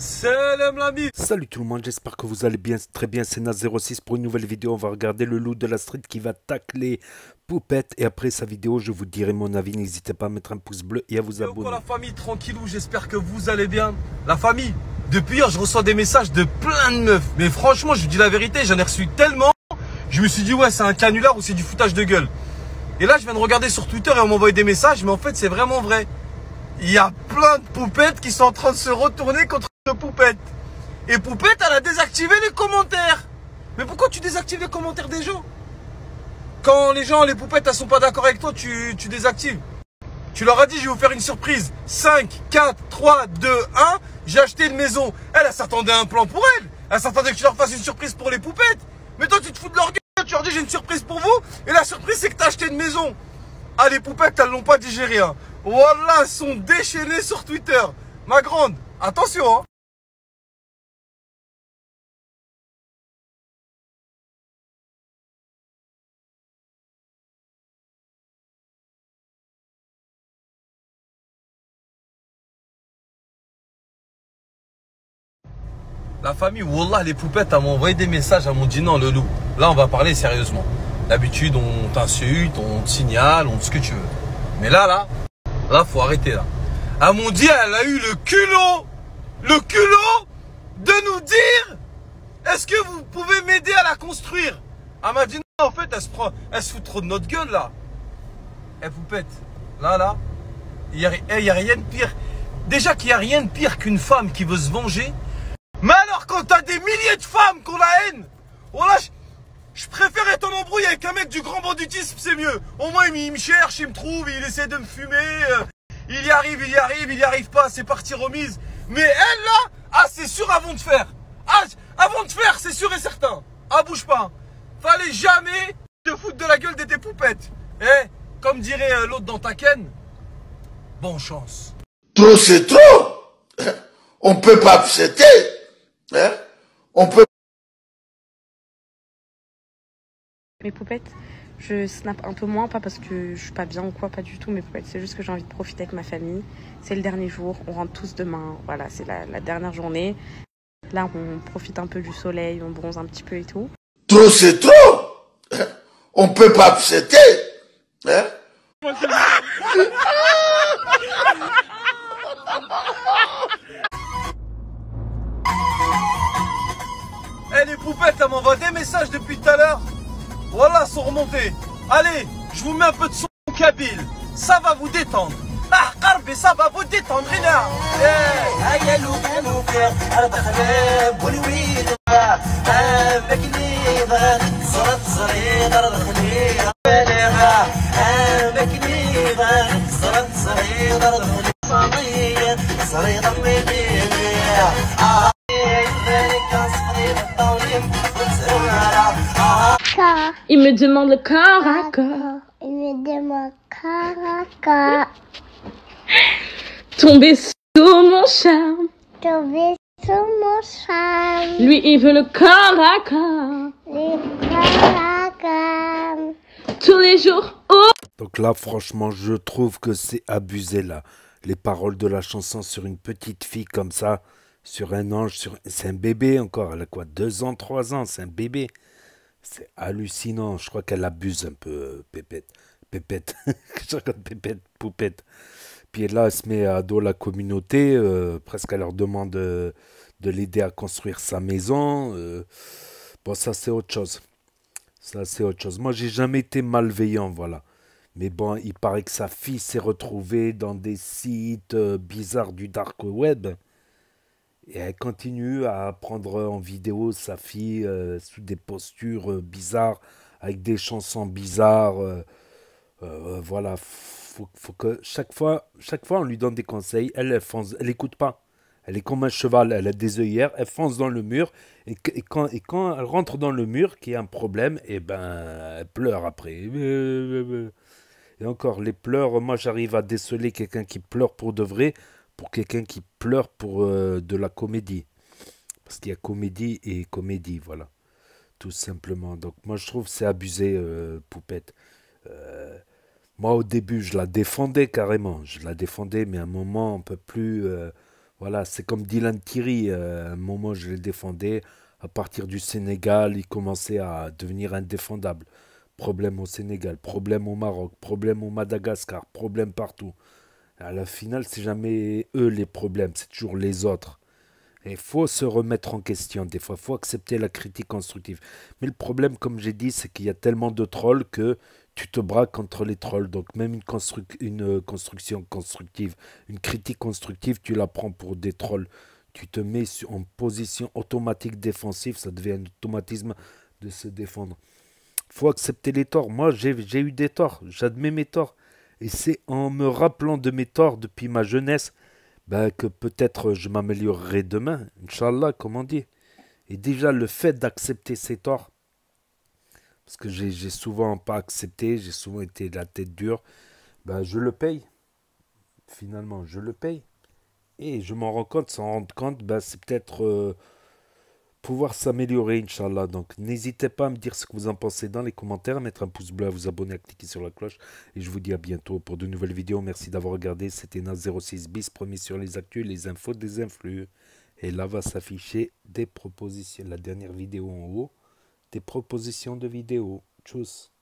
Salam l'ami. Salut tout le monde, j'espère que vous allez bien, très bien, c'est Naz06 pour une nouvelle vidéo. On va regarder le loup de la street qui va tacler Poupette. Et après sa vidéo, je vous dirai mon avis. N'hésitez pas à mettre un pouce bleu et à vous abonner. La famille, tranquillou, j'espère que vous allez bien. La famille, depuis hier, je reçois des messages de plein de meufs. Mais franchement, je vous dis la vérité, j'en ai reçu tellement. Je me suis dit, ouais, c'est un canular ou c'est du foutage de gueule. Et là, je viens de regarder sur Twitter et on m'a envoyé des messages, mais en fait, c'est vraiment vrai. Il y a plein de poupettes qui sont en train de se retourner contre Poupette. Et Poupette, elle a désactivé les commentaires. Mais pourquoi tu désactives les commentaires des gens? Quand les gens, les poupettes, elles sont pas d'accord avec toi, tu désactives. Tu leur as dit, je vais vous faire une surprise. 5, 4, 3, 2, 1. J'ai acheté une maison. Elle s'attendait à un plan pour elle. Elle s'attendait que tu leur fasses une surprise pour les poupettes. Mais toi, tu te fous de leur gueule. Tu leur dis, j'ai une surprise pour vous. Et la surprise, c'est que tu as acheté une maison. Ah, les poupettes, elles l'ont pas digéré. Hein. Voilà, elles sont déchaînées sur Twitter. Ma grande, attention. Hein. La famille, wallah, les poupettes, elles m'ont envoyé des messages, elles m'ont dit non, le loup. Là, on va parler sérieusement. D'habitude, on t'insulte, on te signale, on te ce que tu veux. Mais là, faut arrêter là. Elles m'ont dit, elle a eu le culot de nous dire, est-ce que vous pouvez m'aider à la construire? Elle m'a dit non, en fait, elle se fout trop de notre gueule là. Eh, poupette, là, il y a rien de pire. Déjà qu'il n'y a rien de pire qu'une femme qui veut se venger. Mais alors quand t'as des milliers de femmes qu'on la haine, voilà, je préfère être en embrouille avec un mec du grand banditisme, c'est mieux. Au moins il me cherche, il me trouve, il essaie de me fumer, il y arrive pas, c'est parti remise. Mais elle là, ah c'est sûr avant de faire. Ah, avant de faire, c'est sûr et certain. Ah bouge pas. Fallait jamais te foutre de la gueule de tes poupettes. Eh, comme dirait l'autre dans Taken, bonne chance. Trop c'est trop. On peut pas accepter. Hein? On peut. Mes poupettes, je snap un peu moins, pas parce que je suis pas bien ou quoi, pas du tout. Mes poupettes, c'est juste que j'ai envie de profiter avec ma famille. C'est le dernier jour, on rentre tous demain. Voilà, c'est la dernière journée. Là, on profite un peu du soleil, on bronze un petit peu et tout. Trop c'est trop. On peut pas accepter. Hein? Eh les poupettes, elles m'envoient des messages depuis tout à l'heure. Voilà, sont remontés. Allez, je vous mets un peu de son kabyle. Ça va vous détendre. Ah, Karbi, ça va vous détendre, Rina. Il me demande le corps à corps. Il me demande corps à corps. Tomber sous mon charme. Tomber sur mon charme. Lui, il veut le corps à corps. Les corps à corps. Tous les jours. Oh. Donc là, franchement, je trouve que c'est abusé là. Les paroles de la chanson sur une petite fille comme ça, sur un ange, c'est un bébé encore. Elle a quoi, 2 ans, 3 ans, c'est un bébé. C'est hallucinant. Je crois qu'elle abuse un peu, Pépette. Je regarde Pépette, Poupette. Puis là, elle se met à dos la communauté. Presque, elle leur demande de l'aider à construire sa maison. Bon, ça, c'est autre chose. Ça, c'est autre chose. Moi, j'ai jamais été malveillant, voilà. Mais bon, il paraît que sa fille s'est retrouvée dans des sites bizarres du dark web. Et elle continue à prendre en vidéo sa fille sous des postures bizarres, avec des chansons bizarres. Voilà, faut que chaque fois on lui donne des conseils, elle fonce, elle écoute pas. Elle est comme un cheval, elle a des œillères, elle fonce dans le mur. Et quand elle rentre dans le mur, qu'il y a un problème, et ben elle pleure après. Et encore, les pleurs, moi j'arrive à déceler quelqu'un qui pleure pour de vrai, pour quelqu'un qui pleure pour de la comédie. Parce qu'il y a comédie et comédie, voilà. Tout simplement. Donc moi je trouve que c'est abusé, Poupette. Moi au début je la défendais carrément. Je la défendais, mais à un moment on peut plus... Voilà, c'est comme Dylan Thierry. À un moment, je le défendais. À partir du Sénégal, il commençait à devenir indéfendable. Problème au Sénégal, problème au Maroc, problème au Madagascar, problème partout. À la finale, c'est jamais eux les problèmes, c'est toujours les autres. Il faut se remettre en question des fois, il faut accepter la critique constructive. Mais le problème, comme j'ai dit, c'est qu'il y a tellement de trolls que tu te braques entre les trolls. Donc même une construction constructive, une critique constructive, tu la prends pour des trolls. Tu te mets en position automatique défensive, ça devient un automatisme de se défendre. Il faut accepter les torts. Moi, j'ai eu des torts, j'admets mes torts. Et c'est en me rappelant de mes torts depuis ma jeunesse ben, que peut-être je m'améliorerai demain, Inch'Allah, comme on dit. Et déjà, le fait d'accepter ses torts, parce que j'ai souvent pas accepté, j'ai souvent été la tête dure, ben, je le paye. Finalement, je le paye. Et je m'en rends compte, s'en rendre compte, ben, c'est peut-être pouvoir s'améliorer, Inch'Allah. Donc, n'hésitez pas à me dire ce que vous en pensez dans les commentaires, à mettre un pouce bleu, à vous abonner, à cliquer sur la cloche. Et je vous dis à bientôt pour de nouvelles vidéos. Merci d'avoir regardé. C'était Nas06 bis, promis sur les actus, les infos des influx. Et là va s'afficher des propositions. La dernière vidéo en haut, des propositions de vidéos. Tchuss.